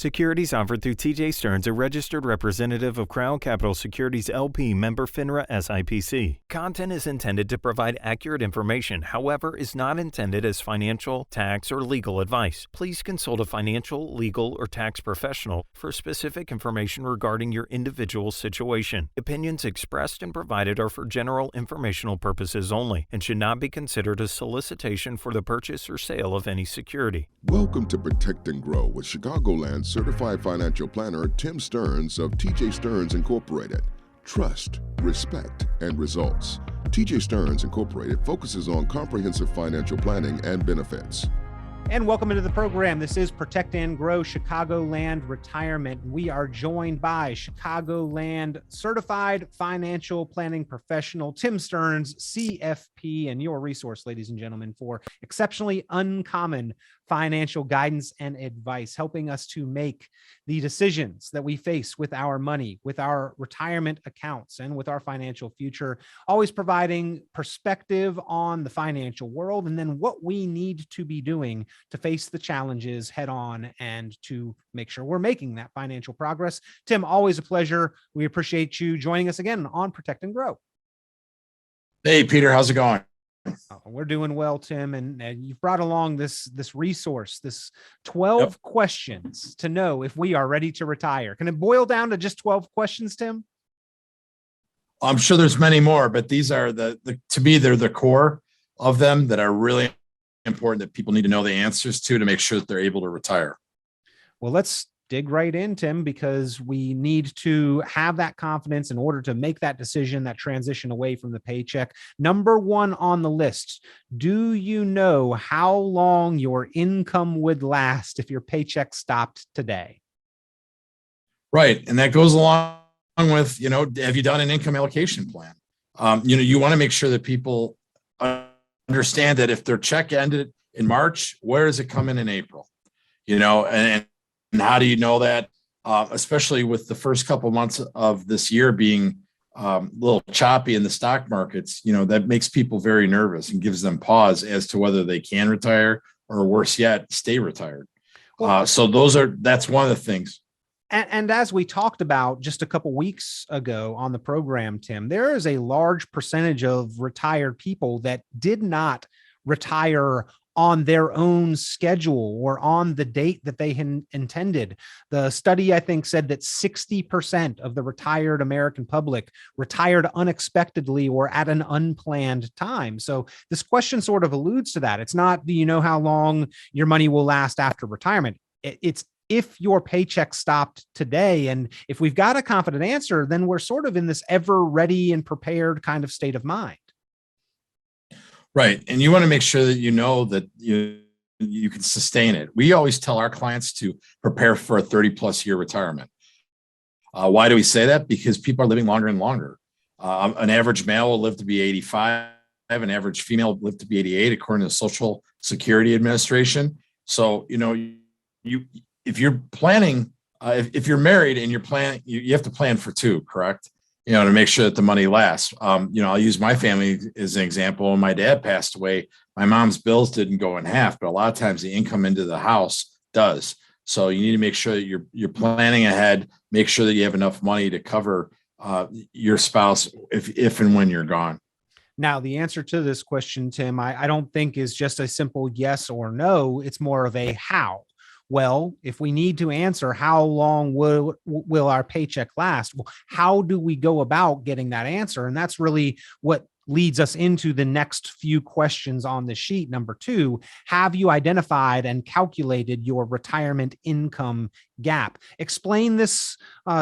Securities offered through TJ Stearns, a registered representative of Crown Capital Securities LP, member FINRA SIPC. Content is intended to provide accurate information, however, is not intended as financial, tax, or legal advice. Please consult a financial, legal, or tax professional for specific information regarding your individual situation. Opinions expressed and provided are for general informational purposes only and should not be considered a solicitation for the purchase or sale of any security. Welcome to Protect and Grow with Chicagoland certified financial planner Tim Stearns of TJ Stearns Incorporated. Trust, respect, and results. TJ Stearns Incorporated focuses on comprehensive financial planning and benefits. And welcome into the program. This is Protect and Grow Chicagoland Retirement. We are joined by Chicagoland certified financial planning professional Tim Stearns, CFP, and your resource, ladies and gentlemen, for exceptionally uncommon financial guidance and advice, helping us to make the decisions that we face with our money, with our retirement accounts, and with our financial future, always providing perspective on the financial world and then what we need to be doing to face the challenges head on and to make sure we're making that financial progress. Tim, always a pleasure. We appreciate you joining us again on Protect and Grow. Hey, Peter, how's it going? We're doing well, Tim, and you've brought along this resource, this 12 questions to know if we are ready to retire. Can it boil down to just 12 questions, Tim? I'm sure there's many more, but these are to me, they're the core of them that are really important that people need to know the answers to make sure that they're able to retire. Well, let's dig right in, Tim, because we need to have that confidence in order to make that decision, that transition away from the paycheck. Number one on the list, do you know how long your income would last if your paycheck stopped today? Right. And that goes along with, have you done an income allocation plan? You want to make sure that people understand that if their check ended in March, where does it come in April? And how do you know that? Especially with the first couple of months of this year being a little choppy in the stock markets, that makes people very nervous and gives them pause as to whether they can retire or, worse yet, stay retired. So that's one of the things. And as we talked about just a couple weeks ago on the program, Tim, there is a large percentage of retired people that did not retire on their own schedule or on the date that they intended. The study, I think, said that 60% of the retired American public retired unexpectedly or at an unplanned time. So this question sort of alludes to that. It's not, do you know how long your money will last after retirement? It's if your paycheck stopped today. And if we've got a confident answer, then we're sort of in this ever ready and prepared kind of state of mind. Right. And you want to make sure that that you can sustain it. We always tell our clients to prepare for a 30+ year retirement. Why do we say that? Because people are living longer and longer. An average male will live to be 85. An average female will live to be 88, according to the Social Security Administration. So, if you're planning, if you're married and you're planning, you have to plan for two, correct? To make sure that the money lasts. I'll use my family as an example. When my dad passed away, my mom's bills didn't go in half, but a lot of times the income into the house does. So you need to make sure that you're planning ahead, make sure that you have enough money to cover your spouse if and when you're gone. Now, the answer to this question, Tim, I don't think is just a simple yes or no. It's more of a how. Well, if we need to answer how long will our paycheck last, well, how do we go about getting that answer? And that's really what leads us into the next few questions on the sheet. Number two, have you identified and calculated your retirement income gap? Explain this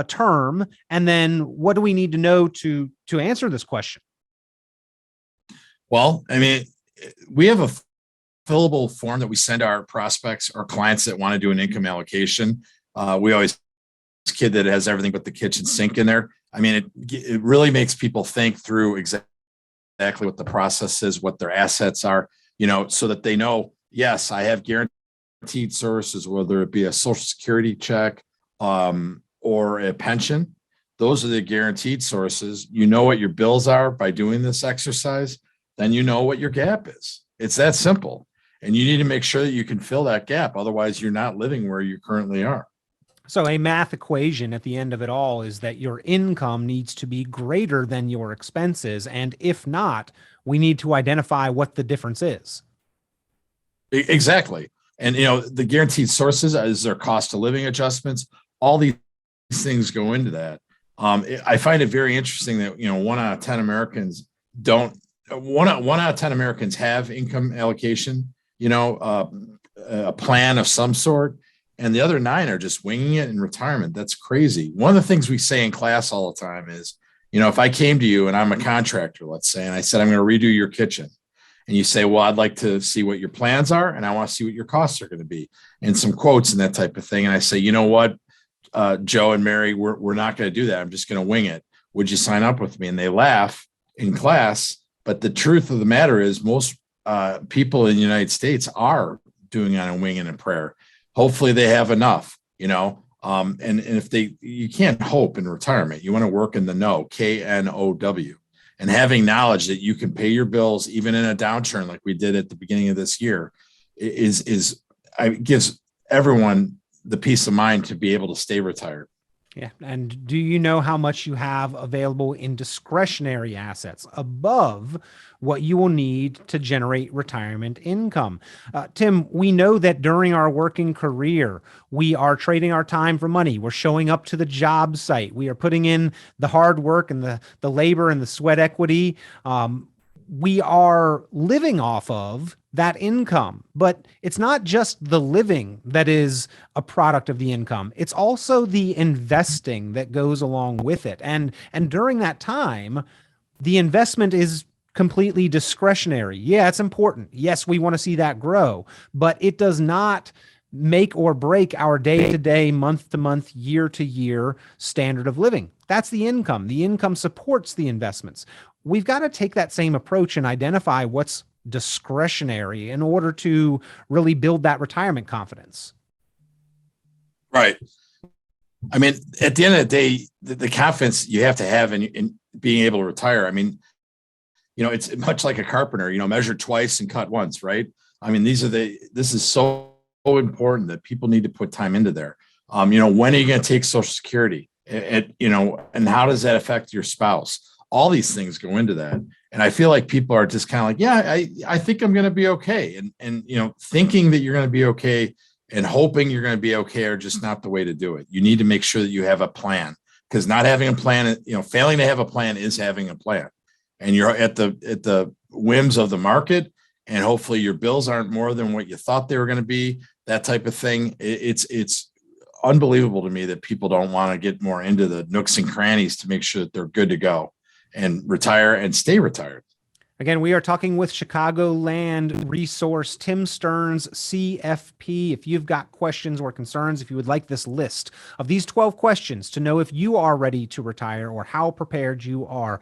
term, and then what do we need to know to answer this question? Well, we have a fillable form that we send our prospects or clients that want to do an income allocation. We always kid that it has everything but the kitchen sink in there. It really makes people think through exactly what the process is, what their assets are, so that they know, yes, I have guaranteed services, whether it be a Social Security check or a pension. Those are the guaranteed sources. You know what your bills are by doing this exercise, then you know what your gap is. It's that simple. And you need to make sure that you can fill that gap. Otherwise, you're not living where you currently are. So a math equation at the end of it all is that your income needs to be greater than your expenses. And if not, we need to identify what the difference is. Exactly. And, the guaranteed sources is their cost of living adjustments. All these things go into that. I find it very interesting that, 1 out of 10 Americans don't, one out of 10 Americans have income allocation, a plan of some sort. And the other 9 are just winging it in retirement. That's crazy. One of the things we say in class all the time is, if I came to you and I'm a contractor, let's say, and I said, I'm going to redo your kitchen. And you say, well, I'd like to see what your plans are. And I want to see what your costs are going to be, and some quotes and that type of thing. And I say, you know what, Joe and Mary, we're not going to do that. I'm just going to wing it. Would you sign up with me? And they laugh in class. But the truth of the matter is most people in the United States are doing on a wing and a prayer. Hopefully they have enough, and if you can't hope in retirement, you want to work in the know, KNOW, and having knowledge that you can pay your bills, even in a downturn, like we did at the beginning of this year, gives everyone the peace of mind to be able to stay retired. Yeah. And do you know how much you have available in discretionary assets above what you will need to generate retirement income? Tim, we know that during our working career, we are trading our time for money. We're showing up to the job site. We are putting in the hard work and the labor and the sweat equity. We are living off of that income, but it's not just the living that is a product of the income. It's also the investing that goes along with it. And during that time, the investment is completely discretionary. Yeah, it's important. Yes, we want to see that grow, but it does not make or break our day-to-day, month-to-month, year-to-year standard of living. That's the income. The income supports the investments. We've got to take that same approach and identify what's discretionary in order to really build that retirement confidence. Right. I mean, at the end of the day, the confidence you have to have in being able to retire. I mean, it's much like a carpenter, measure twice and cut once, right? I mean, this is so important that people need to put time into there. When are you going to take Social Security? And how does that affect your spouse? All these things go into that. And I feel like people are just kind of like, yeah, I think I'm going to be okay. And thinking that you're going to be okay and hoping you're going to be okay are just not the way to do it. You need to make sure that you have a plan, because not having a plan, failing to have a plan is having a plan. And you're at the whims of the market, and hopefully your bills aren't more than what you thought they were going to be, that type of thing. It's unbelievable to me that people don't want to get more into the nooks and crannies to make sure that they're good to go and retire and stay retired. Again, we are talking with Chicagoland Resource, Tim Stearns, CFP. If you've got questions or concerns, if you would like this list of these 12 questions to know if you are ready to retire or how prepared you are,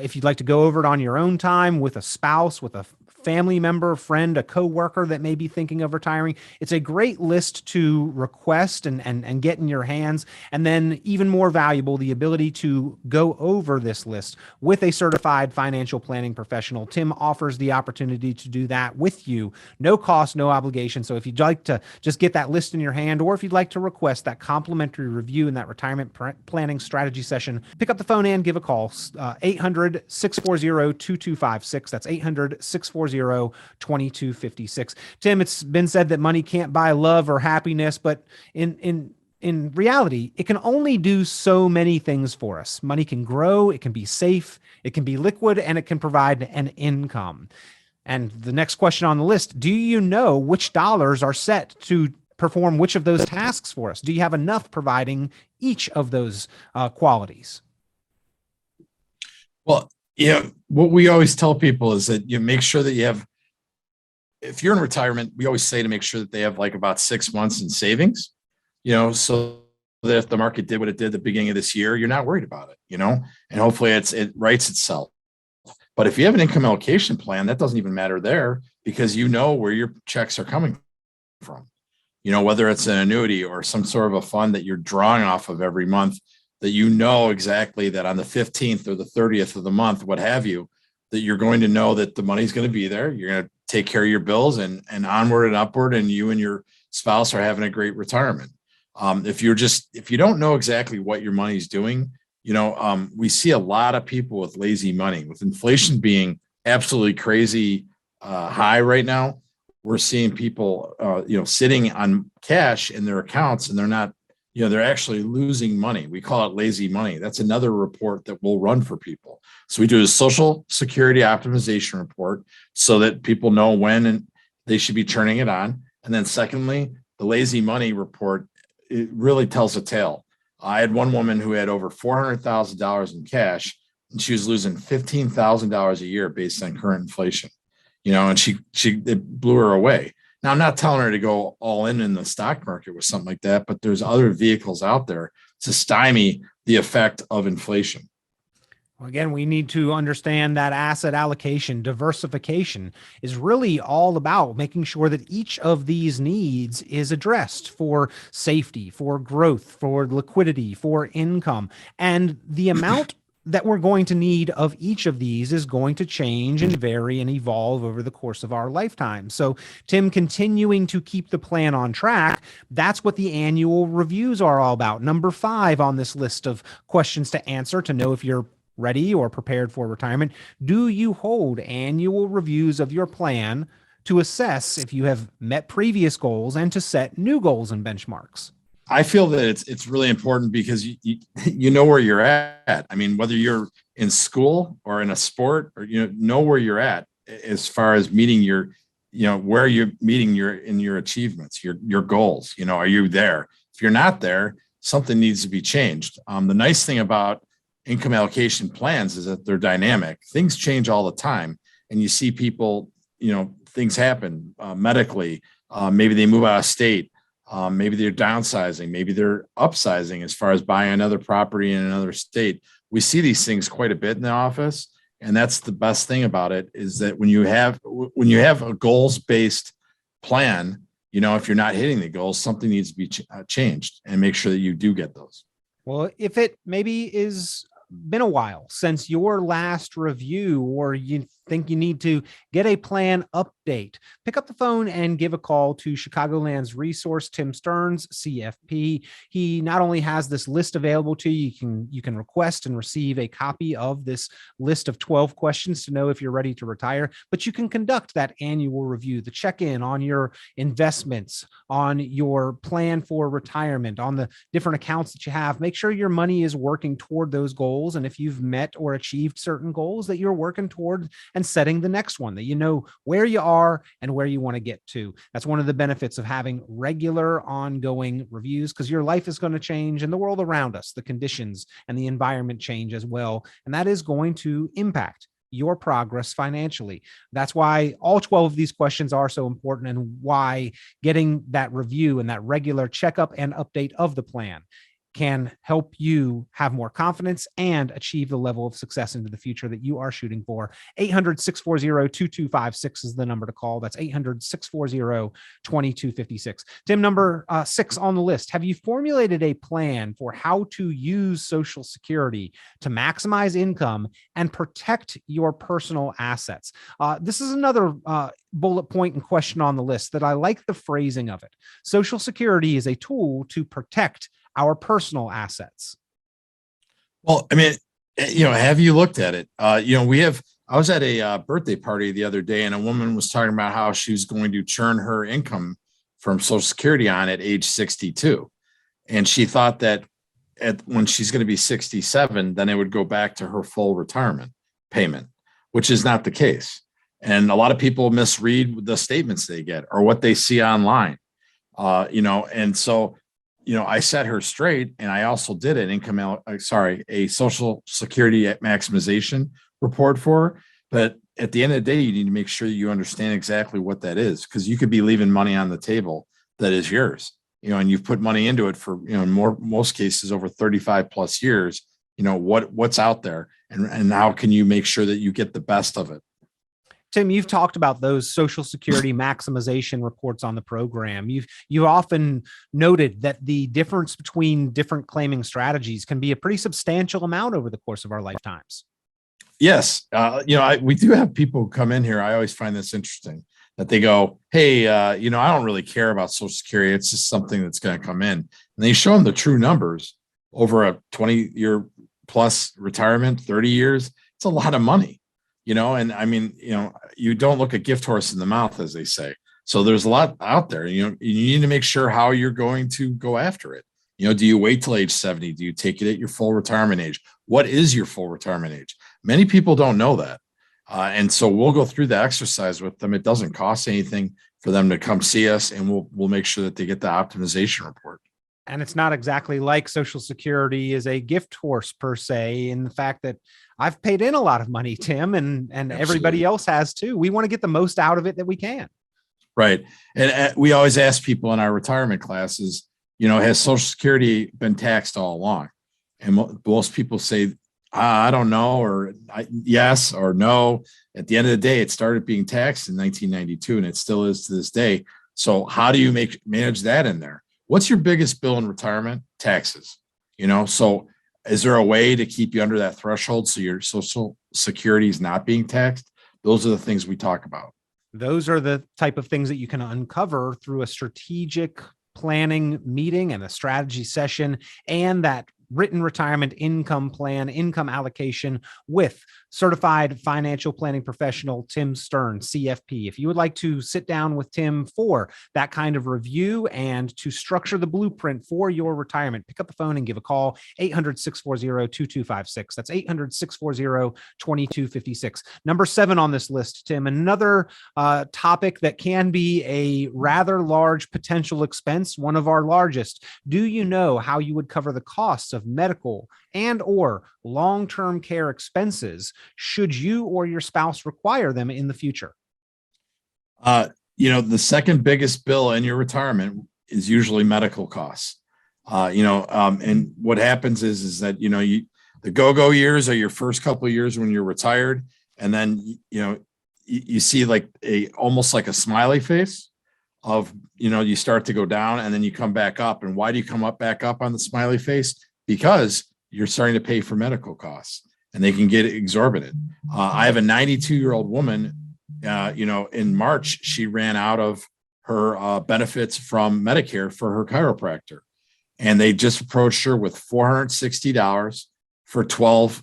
if you'd like to go over it on your own time with a spouse, with a family member, friend, a coworker that may be thinking of retiring, it's a great list to request and get in your hands. And then even more valuable, the ability to go over this list with a certified financial planning professional. Tim offers the opportunity to do that with you. No cost, no obligation. So if you'd like to just get that list in your hand, or if you'd like to request that complimentary review in that retirement planning strategy session, pick up the phone and give a call, 800-640-2256. That's 800-640-2256. Tim, it's been said that money can't buy love or happiness, but in reality, it can only do so many things for us. Money can grow, it can be safe, it can be liquid, and it can provide an income. And the next question on the list, do you know which dollars are set to perform which of those tasks for us? Do you have enough providing each of those qualities? Well, what we always tell people is that you make sure that you have, if you're in retirement, we always say to make sure that they have like about 6 months in savings, so that if the market did what it did at the beginning of this year, you're not worried about it, and hopefully it rights itself. But if you have an income allocation plan, that doesn't even matter there, because where your checks are coming from, whether it's an annuity or some sort of a fund that you're drawing off of every month, that exactly that on the 15th or the 30th of the month, what have you, that you're going to know that the money's going to be there. You're going to take care of your bills and onward and upward, and you and your spouse are having a great retirement. If you don't know exactly what your money's doing, we see a lot of people with lazy money. With inflation being absolutely crazy high right now, we're seeing people, sitting on cash in their accounts, and they're not, they're actually losing money. We call it lazy money. That's another report that we'll run for people. So we do a Social Security optimization report so that people know when and they should be turning it on. And then secondly, the lazy money report, it really tells a tale. I had one woman who had over $400,000 in cash, and she was losing $15,000 a year based on current inflation, and it blew her away. Now, I'm not telling her to go all in the stock market with something like that, but there's other vehicles out there to stymie the effect of inflation. Well, again, we need to understand that asset allocation, diversification is really all about making sure that each of these needs is addressed for safety, for growth, for liquidity, for income. And the amount that we're going to need of each of these is going to change and vary and evolve over the course of our lifetime. So, Tim, continuing to keep the plan on track, that's what the annual reviews are all about. Number 5 on this list of questions to answer to know if you're ready or prepared for retirement. Do you hold annual reviews of your plan to assess if you have met previous goals and to set new goals and benchmarks? I feel that it's really important because you know where you're at. I mean, whether you're in school or in a sport, or know where you're at as far as meeting your, where you're meeting your achievements, your goals. Are you there? If you're not there, something needs to be changed. The nice thing about income allocation plans is that they're dynamic. Things change all the time, and you see people, things happen medically. Maybe they move out of state. Maybe they're downsizing. Maybe they're upsizing as far as buying another property in another state. We see these things quite a bit in the office, and that's the best thing about it is that when you have a goals-based plan, if you're not hitting the goals, something needs to be changed, and make sure that you do get those. Well, if it maybe is been a while since your last review, or you think you need to get a plan update, pick up the phone and give a call to Chicagoland's resource, Tim Stearns, CFP. He not only has this list available to you, you can request and receive a copy of this list of 12 questions to know if you're ready to retire, but you can conduct that annual review, the check-in on your investments, on your plan for retirement, on the different accounts that you have. Make sure your money is working toward those goals. And if you've met or achieved certain goals, that you're working toward and setting the next one, that you know where you are and where you want to get to. That's one of the benefits of having regular ongoing reviews, because your life is going to change and the world around us, the conditions and the environment change as well. And that is going to impact your progress financially. That's why all 12 of these questions are so important, and why getting that review and that regular checkup and update of the plan can help you have more confidence and achieve the level of success into the future that you are shooting for. 800-640-2256 is the number to call. That's 800-640-2256. Tim, number 6 on the list. Have you formulated a plan for how to use Social Security to maximize income and protect your personal assets? This is another bullet point and question on the list that I like the phrasing of it. Social Security is a tool to protect our personal assets. Well, I mean, have you looked at it? I was at a birthday party the other day, and a woman was talking about how she was going to churn her income from Social Security on at age 62. And she thought that when she's going to be 67, then it would go back to her full retirement payment, which is not the case. And a lot of people misread the statements they get or what they see online, and so I set her straight, and I also did a Social Security maximization report for her. But at the end of the day, you need to make sure you understand exactly what that is, because you could be leaving money on the table that is yours, and you've put money into it for, in most cases over 35 plus years, what's out there, and how can you make sure that you get the best of it? Tim, you've talked about those Social Security maximization reports on the program. You've often noted that the difference between different claiming strategies can be a pretty substantial amount over the course of our lifetimes. Yes. We do have people who come in here. I always find this interesting, that they go, hey, I don't really care about Social Security. It's just something that's going to come in. and they show them the true numbers over a 20-year plus retirement, 30 years, it's a lot of money, and I mean, you don't look a gift horse in the mouth, as they say. So there's a lot out there, you need to make sure how you're going to go after it. Do you wait till age 70? Do you take it at your full retirement age? What is your full retirement age? Many people don't know that. And so we'll go through the exercise with them. It doesn't cost anything for them to come see us, and we'll make sure that they get the optimization report. And it's not exactly like Social Security is a gift horse per se, in the fact that I've paid in a lot of money, Tim, and everybody else has too. We want to get the most out of it that we can. Right. And we always ask people in our retirement classes, has Social Security been taxed all along? And most people say, I don't know, or yes or no. At the end of the day, it started being taxed in 1992, and it still is to this day. So how do you manage that in there? What's your biggest bill in retirement? Taxes. So is there a way to keep you under that threshold so your Social Security is not being taxed? Those are the things we talk about. Those are the type of things that you can uncover through a strategic planning meeting and a strategy session, and that written retirement income plan, income allocation with certified financial planning professional Tim Stearns, CFP. If you would like to sit down with Tim for that kind of review and to structure the blueprint for your retirement, pick up the phone and give a call, 800-640-2256. That's 800-640-2256. Number 7 on this list, Tim, another topic that can be a rather large potential expense, one of our largest. Do you know how you would cover the costs of medical and or long-term care expenses should you or your spouse require them in the future? The second biggest bill in your retirement is usually medical costs. And what happens is that, the go-go years are your first couple of years when you're retired. And then, you see like almost like a smiley face of, you start to go down and then you come back up. And why do you come back up on the smiley face? Because you're starting to pay for medical costs, and they can get exorbitant. I have a 92-year-old woman, in March, she ran out of her benefits from Medicare for her chiropractor, and they just approached her with $460 for 12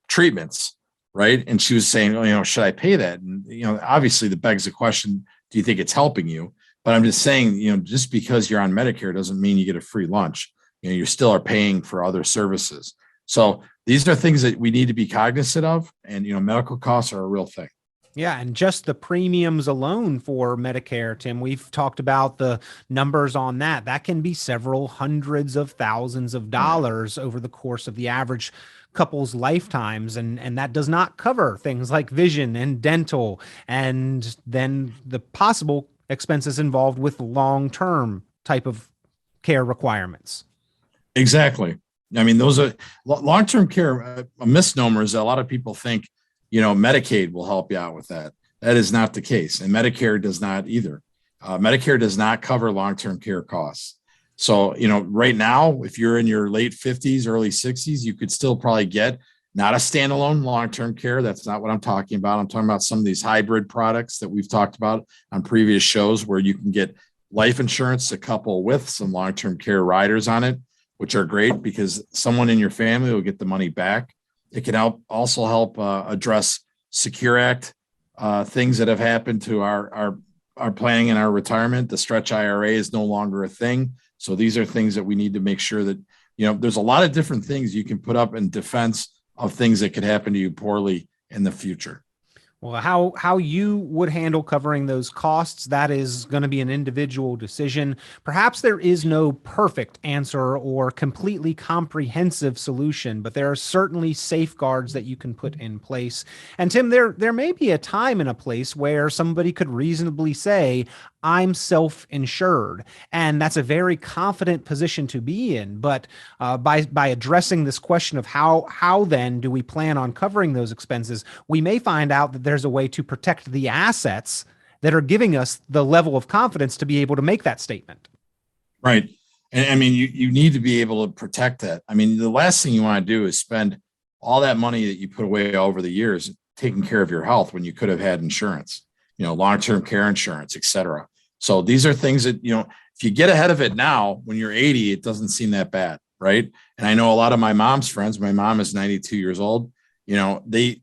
treatments. Right. And she was saying, should I pay that? And, obviously that begs the question, do you think it's helping you? But I'm just saying, just because you're on Medicare doesn't mean you get a free lunch. You still are paying for other services. So these are things that we need to be cognizant of. And, medical costs are a real thing. Yeah. And just the premiums alone for Medicare, Tim, we've talked about the numbers on that. That can be several hundreds of thousands of dollars over the course of the average couple's lifetimes. And that does not cover things like vision and dental, and then the possible expenses involved with long-term type of care requirements. Exactly. I mean, those are long-term care. A misnomer is that a lot of people think, Medicaid will help you out with that. That is not the case. And Medicare does not either. Medicare does not cover long-term care costs. So, right now, if you're in your late 50s, early 60s, you could still probably get not a standalone long-term care. That's not what I'm talking about. I'm talking about some of these hybrid products that we've talked about on previous shows, where you can get life insurance to couple with some long-term care riders on it, which are great because someone in your family will get the money back. It can also help address Secure Act things that have happened to our planning in our retirement. The stretch IRA is no longer a thing. So these are things that we need to make sure that, there's a lot of different things you can put up in defense of things that could happen to you poorly in the future. Well, how you would handle covering those costs, that is going to be an individual decision. Perhaps there is no perfect answer or completely comprehensive solution, but there are certainly safeguards that you can put in place. And Tim, there may be a time and a place where somebody could reasonably say, I'm self-insured, and that's a very confident position to be in. But by addressing this question of how then do we plan on covering those expenses, we may find out that there's a way to protect the assets that are giving us the level of confidence to be able to make that statement. Right. And I mean, you need to be able to protect that. I mean, the last thing you want to do is spend all that money that you put away over the years taking care of your health when you could have had insurance, long-term care insurance, et cetera. So these are things that, if you get ahead of it now, when you're 80, it doesn't seem that bad. Right. And I know a lot of my mom's friends, my mom is 92 years old, they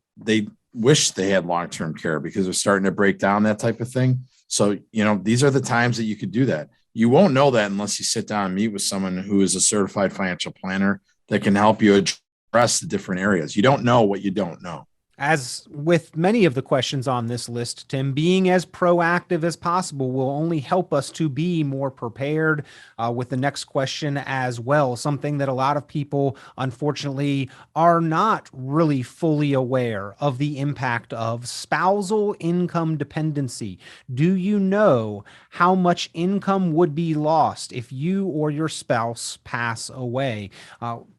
wish they had long-term care because they're starting to break down, that type of thing. So, these are the times that you could do that. You won't know that unless you sit down and meet with someone who is a certified financial planner that can help you address the different areas. You don't know what you don't know. As with many of the questions on this list, Tim, being as proactive as possible will only help us to be more prepared with the next question as well. Something that a lot of people, unfortunately, are not really fully aware of the impact of spousal income dependency. Do you know how much income would be lost if you or your spouse pass away?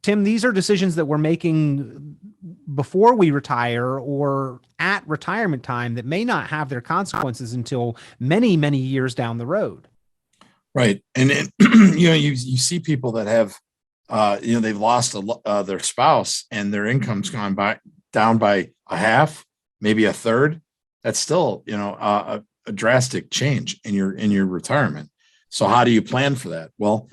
Tim, these are decisions that we're making before we retire or at retirement time that may not have their consequences until many, many years down the road. Right. And you see people that have, they've lost their spouse and their income's gone down by a half, maybe a third. That's still, a drastic change in your retirement. So how do you plan for that? Well,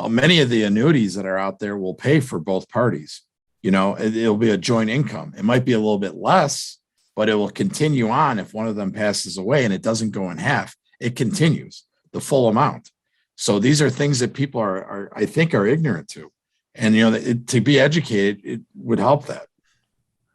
many of the annuities that are out there will pay for both parties. It'll be a joint income. It might be a little bit less, but it will continue on. If one of them passes away and it doesn't go in half, it continues the full amount. So these are things that people I think are ignorant to. And, to be educated, it would help that.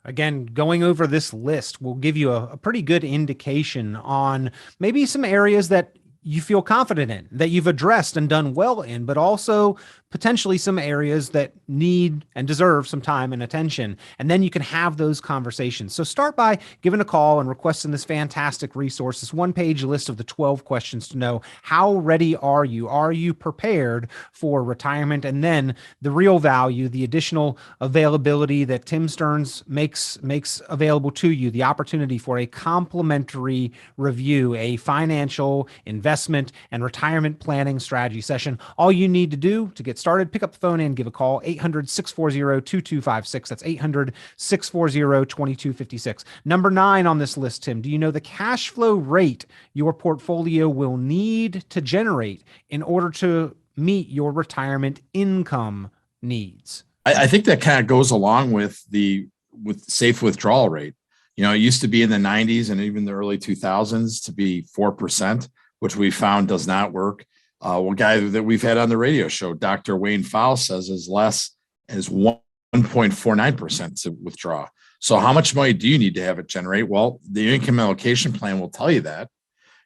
Again, going over this list will give you a pretty good indication on maybe some areas that you feel confident in, that you've addressed and done well in, but also potentially some areas that need and deserve some time and attention. And then you can have those conversations. So start by giving a call and requesting this fantastic resource, this one-page list of the 12 questions to know how ready are you? Are you prepared for retirement? And then the real value, the additional availability that Tim Stearns makes available to you, the opportunity for a complimentary review, a financial investment and retirement planning strategy session. All you need to do to get started, pick up the phone and give a call, 800-640-2256. That's 800-640-2256. Number 9 on this list, Tim, do you know the cash flow rate your portfolio will need to generate in order to meet your retirement income needs? I think that kind of goes along with safe withdrawal rate. It used to be in the 90s and even the early 2000s to be 4%, which we found does not work. One guy that we've had on the radio show, Dr. Wayne Fowle, says as less as 1.49% to withdraw. So how much money do you need to have it generate? Well, the income allocation plan will tell you that.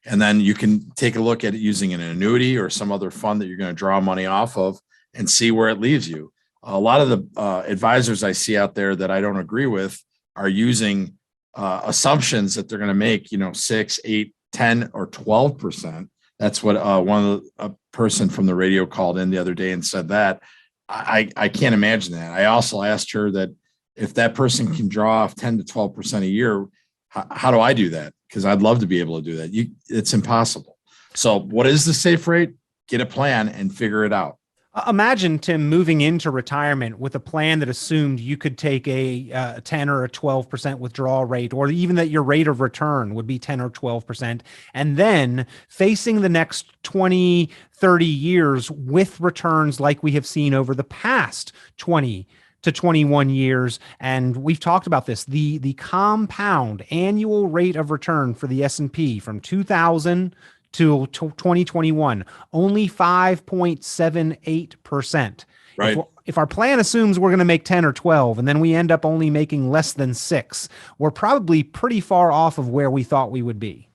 And then you can take a look at it using an annuity or some other fund that you're going to draw money off of and see where it leaves you. A lot of the advisors I see out there that I don't agree with are using assumptions that they're going to make, 6, 8, 10, or 12%. That's what a person from the radio called in the other day and said that. I can't imagine that. I also asked her that if that person can draw off 10 to 12% a year, how do I do that? Because I'd love to be able to do that. It's impossible. So what is the safe rate? Get a plan and figure it out. Imagine, Tim, moving into retirement with a plan that assumed you could take a 10 or a 12% withdrawal rate, or even that your rate of return would be 10 or 12%, and then facing the next 20, 30 years with returns like we have seen over the past 20 to 21 years. And we've talked about this, the compound annual rate of return for the S&P from 2000 to 2021, only 5.78%. Right. If our plan assumes we're going to make 10 or 12, and then we end up only making less than 6, we're probably pretty far off of where we thought we would be.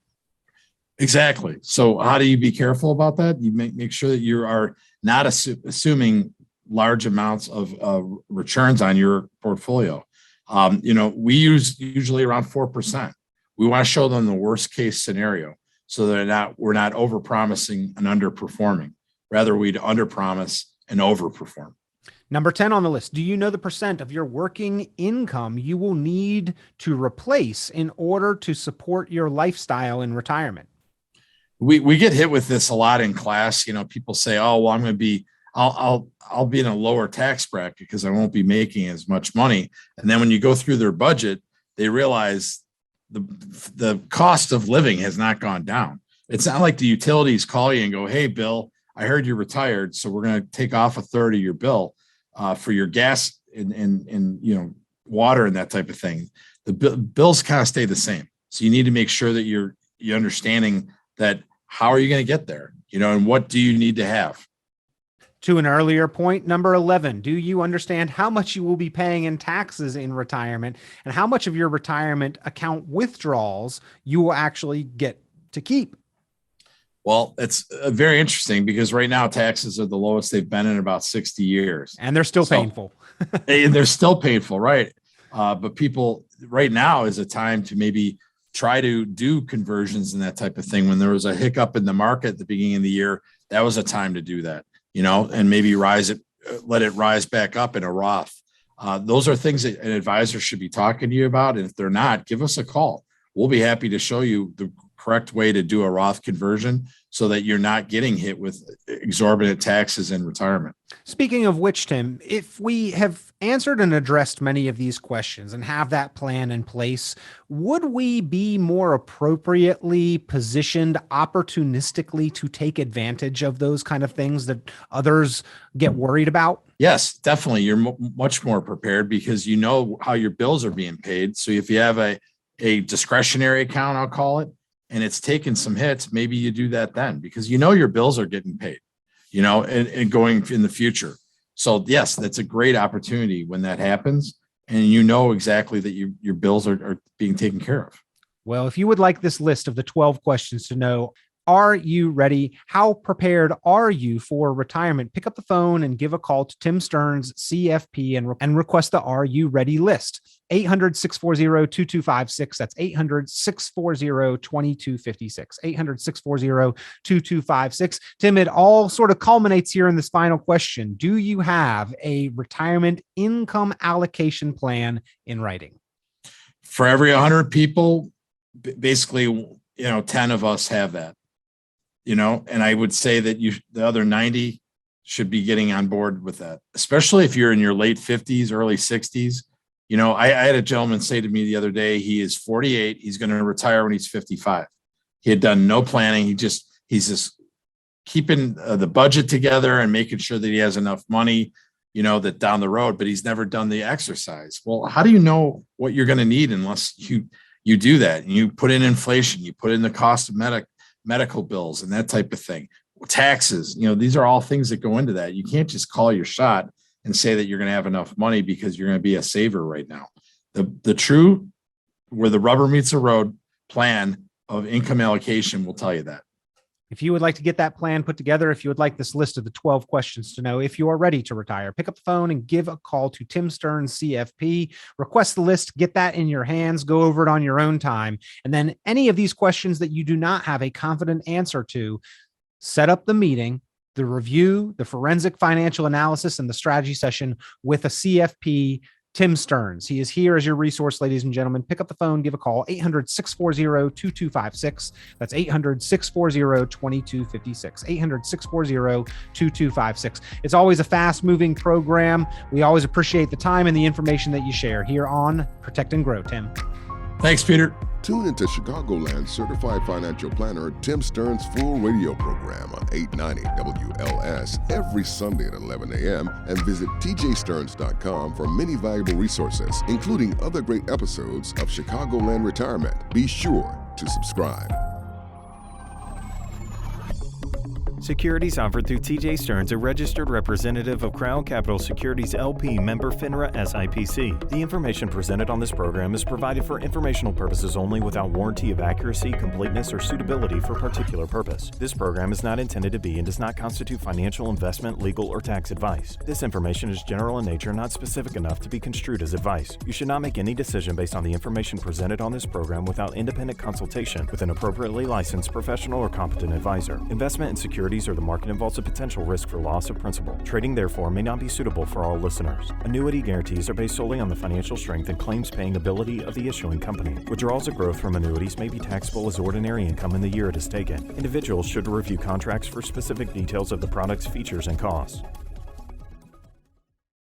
Exactly. So how do you be careful about that? You make sure that you are not assuming large amounts of returns on your portfolio. We use usually around 4%. We want to show them the worst case scenario, so that we're not overpromising and underperforming. Rather, we'd underpromise and overperform. Number 10 on the list. Do you know the percent of your working income you will need to replace in order to support your lifestyle in retirement? We get hit with this a lot in class. People say, "Oh, well, I'll be in a lower tax bracket because I won't be making as much money." And then when you go through their budget, they realize the cost of living has not gone down. It's not like the utilities call you and go, "Hey, Bill, I heard you're retired, so we're going to take off a third of your bill for your gas and water and that type of thing." The bills kind of stay the same. So you need to make sure that you're understanding that how are you going to get there, and what do you need to have? To an earlier point, number 11, do you understand how much you will be paying in taxes in retirement and how much of your retirement account withdrawals you will actually get to keep? Well, it's very interesting because right now taxes are the lowest they've been in about 60 years. And they're still painful. They're still painful, right? But people, right now is a time to maybe try to do conversions and that type of thing. When there was a hiccup in the market at the beginning of the year, that was a time to do that, and maybe let it rise back up in a Roth. Those are things that an advisor should be talking to you about. And if they're not, give us a call. We'll be happy to show you the correct way to do a Roth conversion so that you're not getting hit with exorbitant taxes in retirement. Speaking of which, Tim, if we have answered and addressed many of these questions and have that plan in place, would we be more appropriately positioned opportunistically to take advantage of those kind of things that others get worried about? Yes, definitely. You're much more prepared because you know how your bills are being paid. So if you have a discretionary account, I'll call it, and it's taken some hits, maybe you do that then because your bills are getting paid, and going in the future. So yes, that's a great opportunity when that happens. And exactly that your bills are being taken care of. Well, if you would like this list of the 12 questions to know, are you ready? How prepared are you for retirement? Pick up the phone and give a call to Tim Stearns, CFP, and request the Are You Ready list. 800-640-2256. That's 800-640-2256. 800-640-2256. Tim, it all sort of culminates here in this final question. Do you have a retirement income allocation plan in writing? For every 100 people, basically, 10 of us have that. And I would say that the other 90 should be getting on board with that, especially if you're in your late 50s, early 60s. I had a gentleman say to me the other day, he is 48. He's going to retire when he's 55. He had done no planning. He's just keeping the budget together and making sure that he has enough money, that down the road, but he's never done the exercise. Well, how do you know what you're going to need unless you do that? And you put in inflation, you put in the cost of medical bills and that type of thing, taxes, these are all things that go into that. You can't just call your shot and say that you're going to have enough money because you're going to be a saver right now. The true, where the rubber meets the road plan of income allocation will tell you that. If you would like to get that plan put together, if you would like this list of the 12 questions to know if you are ready to retire, pick up the phone and give a call to Tim Stearns, CFP. Request the list, get that in your hands, go over it on your own time. And then any of these questions that you do not have a confident answer to, set up the meeting, the review, the forensic financial analysis, and the strategy session with a CFP, Tim Stearns. He is here as your resource, ladies and gentlemen. Pick up the phone, give a call, 800-640-2256. That's 800-640-2256, 800-640-2256. It's always a fast-moving program. We always appreciate the time and the information that you share here on Protect and Grow, Tim. Thanks, Peter. Tune into Chicagoland certified financial planner Tim Stearns' full radio program on 890 WLS every Sunday at 11 a.m. and visit tjstearns.com for many valuable resources, including other great episodes of Chicagoland Retirement. Be sure to subscribe. Securities offered through TJ Stearns, a registered representative of Crown Capital Securities LP, member FINRA SIPC. The information presented on this program is provided for informational purposes only without warranty of accuracy, completeness, or suitability for particular purpose. This program is not intended to be and does not constitute financial, investment, legal, or tax advice. This information is general in nature, not specific enough to be construed as advice. You should not make any decision based on the information presented on this program without independent consultation with an appropriately licensed professional or competent advisor. Investment in securities or the market involves a potential risk for loss of principal. Trading, therefore, may not be suitable for all listeners. Annuity guarantees are based solely on the financial strength and claims-paying ability of the issuing company. Withdrawals of growth from annuities may be taxable as ordinary income in the year it is taken. Individuals should review contracts for specific details of the product's features and costs.